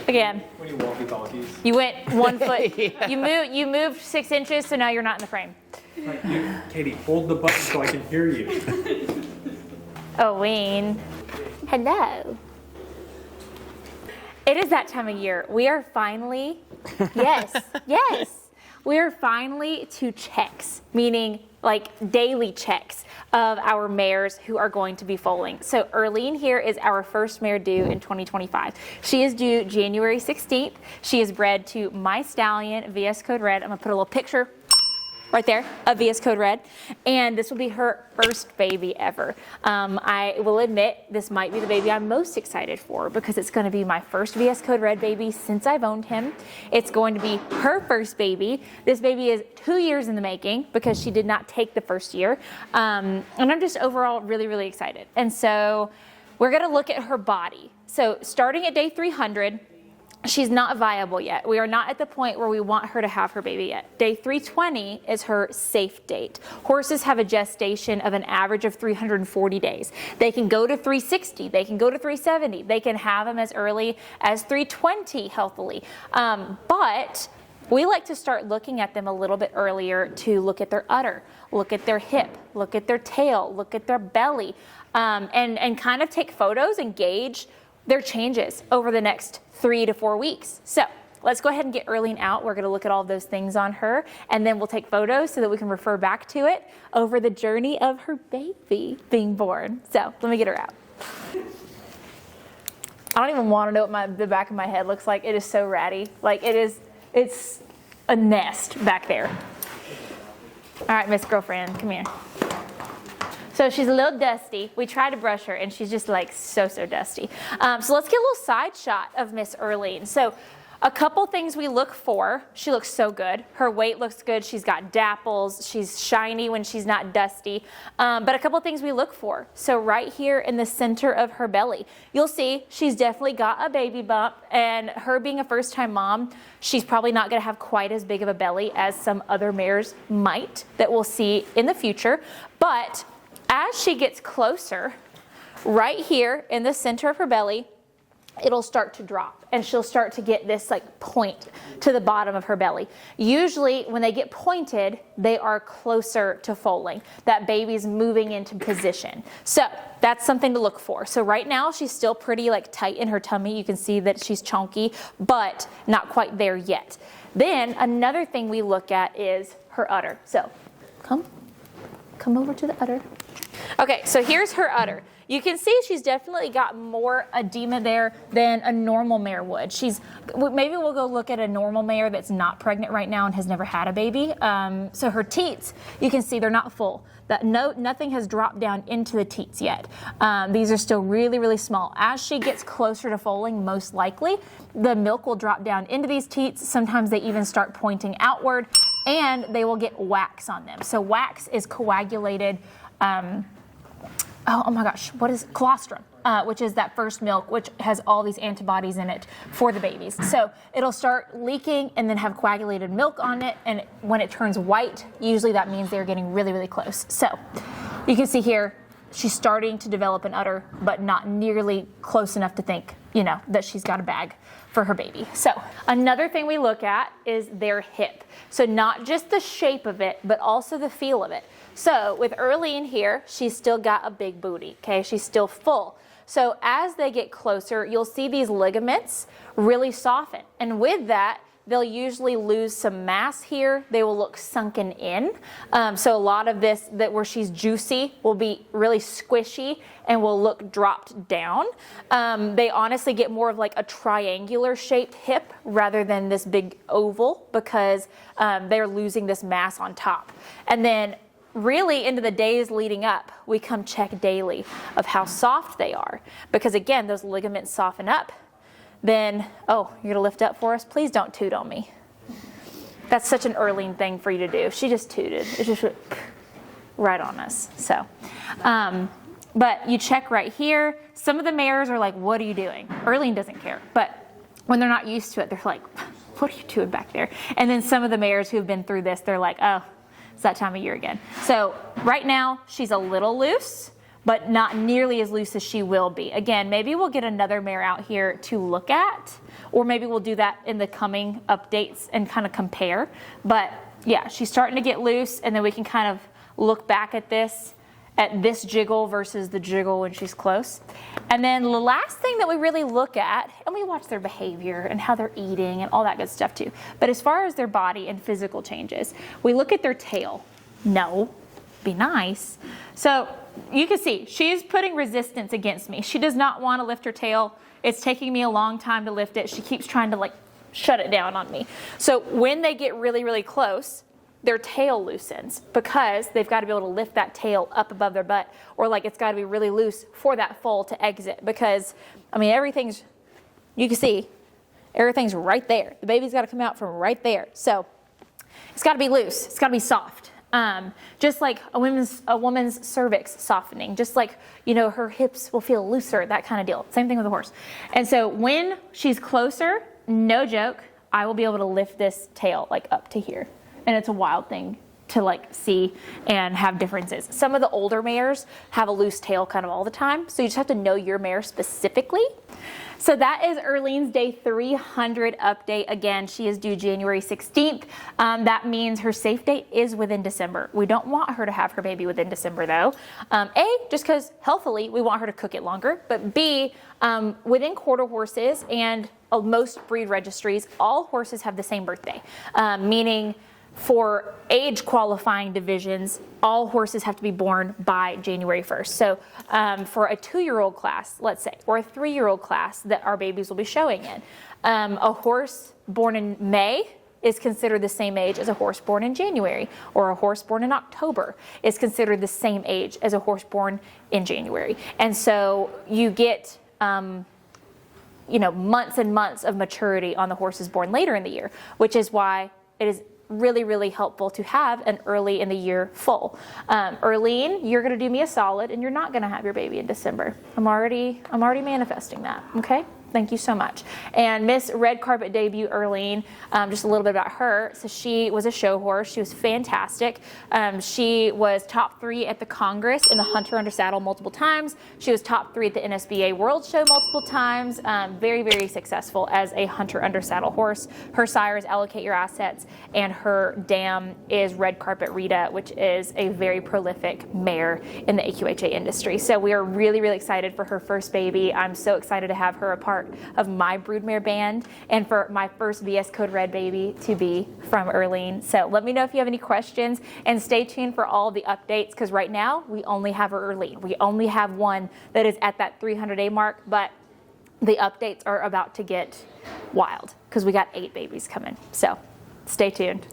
Again. When you walkie-talkies. You went 1 foot. Yeah. You moved 6 inches, so now you're not in the frame. Like, Katie, hold the button so I can hear you. Oh, Wayne. Hello. It is that time of year. We are finally, yes, we are finally to checks, meaning like daily checks of our mares who are going to be foaling. So Erlene here is our first mare due in 2025. She is due January 16th. She is bred to my stallion, VS Code Red. I'm gonna put a little picture right there of VS Code Red, and this will be her first baby ever. I will admit this might be the baby I'm most excited for because it's going to be my first VS Code Red baby since I've owned him. It's going to be her first baby. This baby is 2 years in the making because she did not take the first year, and I'm just overall really, really excited. And so we're going to look at her body. So starting at day 300, she's not viable yet. We are not at the point where we want her to have her baby yet. Day 320 is her safe date. Horses have a gestation of an average of 340 days. They can go to 360, they can go to 370, they can have them as early as 320 healthily. But we like to start looking at them a little bit earlier to look at their udder, look at their hip, look at their tail, look at their belly, and kind of take photos and gauge their changes over the next 3 to 4 weeks. So let's go ahead and get Erlene out. We're gonna look at all those things on her, and then we'll take photos so that we can refer back to it over the journey of her baby being born. So let me get her out. I don't even wanna know what the back of my head looks like. It is so ratty. Like it's a nest back there. All right, Miss Girlfriend, come here. So she's a little dusty. We try to brush her and she's just like so dusty. So let's get a little side shot of Miss Erlene. So a couple things we look for. She looks so good. Her weight looks good. She's got dapples. She's shiny when she's not dusty. But a couple things we look for. So right here in the center of her belly, you'll see she's definitely got a baby bump, and her being a first-time mom, she's probably not gonna have quite as big of a belly as some other mares might that we'll see in the future. But as she gets closer, right here in the center of her belly, it'll start to drop and she'll start to get this like point to the bottom of her belly. Usually when they get pointed, they are closer to foaling. That baby's moving into position. So that's something to look for. So right now she's still pretty like tight in her tummy. You can see that she's chunky, but not quite there yet. Then another thing we look at is her udder. So come over to the udder. Okay, so here's her udder. You can see she's definitely got more edema there than a normal mare would. Maybe we'll go look at a normal mare that's not pregnant right now and has never had a baby. So her teats, you can see they're not full. Nothing has dropped down into the teats yet. These are still really, really small. As she gets closer to foaling, most likely, the milk will drop down into these teats. Sometimes they even start pointing outward, and they will get wax on them. So wax is coagulated, oh my gosh, what is colostrum, which is that first milk, which has all these antibodies in it for the babies. So it'll start leaking and then have coagulated milk on it. And when it turns white, usually that means they're getting really, really close. So you can see here, she's starting to develop an udder, but not nearly close enough to think, that she's got a bag for her baby. So another thing we look at is their hip. So not just the shape of it, but also the feel of it. So with Erlene here, she's still got a big booty, okay? She's still full. So as they get closer, you'll see these ligaments really soften. And with that, they'll usually lose some mass here. They will look sunken in. So a lot of this, where she's juicy, will be really squishy and will look dropped down. They honestly get more of like a triangular shaped hip rather than this big oval because they're losing this mass on top. And then really into the days leading up, we come check daily of how soft they are. Because again, those ligaments soften up. Then, oh, you're gonna lift up for us? Please don't toot on me. That's such an Erlene thing for you to do. She just tooted. It just went right on us. So, but you check right here. Some of the mares are like, what are you doing? Erlene doesn't care. But when they're not used to it, they're like, what are you doing back there? And then some of the mares who've been through this, they're like, oh, it's that time of year again. So right now, she's a little loose, but not nearly as loose as she will be. Again, maybe we'll get another mare out here to look at, or maybe we'll do that in the coming updates and kind of compare. But yeah, she's starting to get loose, and then we can kind of look back at this jiggle versus the jiggle when she's close. And then the last thing that we really look at, and we watch their behavior and how they're eating and all that good stuff too. But as far as their body and physical changes, we look at their tail. No, be nice. So you can see she's putting resistance against me. She does not want to lift her tail. It's taking me a long time to lift it. She keeps trying to like shut it down on me. So when they get really, really close, their tail loosens because they've got to be able to lift that tail up above their butt, or like it's got to be really loose for that foal to exit, because I mean everything's, you can see everything's right there. The baby's got to come out from right there. So it's got to be loose. It's got to be soft. Just like a woman's cervix softening, just like, you know, her hips will feel looser, that kind of deal. Same thing with a horse. And so when she's closer, no joke, I will be able to lift this tail like up to here. And it's a wild thing to like see and have differences. Some of the older mares have a loose tail kind of all the time. So you just have to know your mare specifically. So that is Erlene's day 300 update. Again, she is due January 16th. That means her safe date is within December. We don't want her to have her baby within December though. A, just because healthily we want her to cook it longer, but B, within quarter horses and most breed registries, all horses have the same birthday, meaning for age qualifying divisions, all horses have to be born by January 1st. So for a 2-year-old class, let's say, or a 3-year-old class that our babies will be showing in, a horse born in May is considered the same age as a horse born in January, or a horse born in October is considered the same age as a horse born in January. And so you get you know, months and months of maturity on the horses born later in the year, which is why it is really, really helpful to have an early in the year foal. Erlene, you're going to do me a solid, and you're not going to have your baby in December. I'm already manifesting that. Okay. Thank you so much. And Miss Red Carpet Debut Erlene, just a little bit about her. So she was a show horse. She was fantastic. She was top 3 at the Congress in the Hunter Under Saddle multiple times. She was top 3 at the NSBA World Show multiple times. Very, very successful as a Hunter Under Saddle horse. Her sire is Allocate Your Assets, and her dam is Red Carpet Rita, which is a very prolific mare in the AQHA industry. So we are really, really excited for her first baby. I'm so excited to have her a part of my broodmare band, and for my first VS Code Red baby to be from Erlene. So let me know if you have any questions, and stay tuned for all the updates, because right now we only have Erlene. We only have one that is at that 300-day mark, but the updates are about to get wild because we got 8 babies coming. So stay tuned.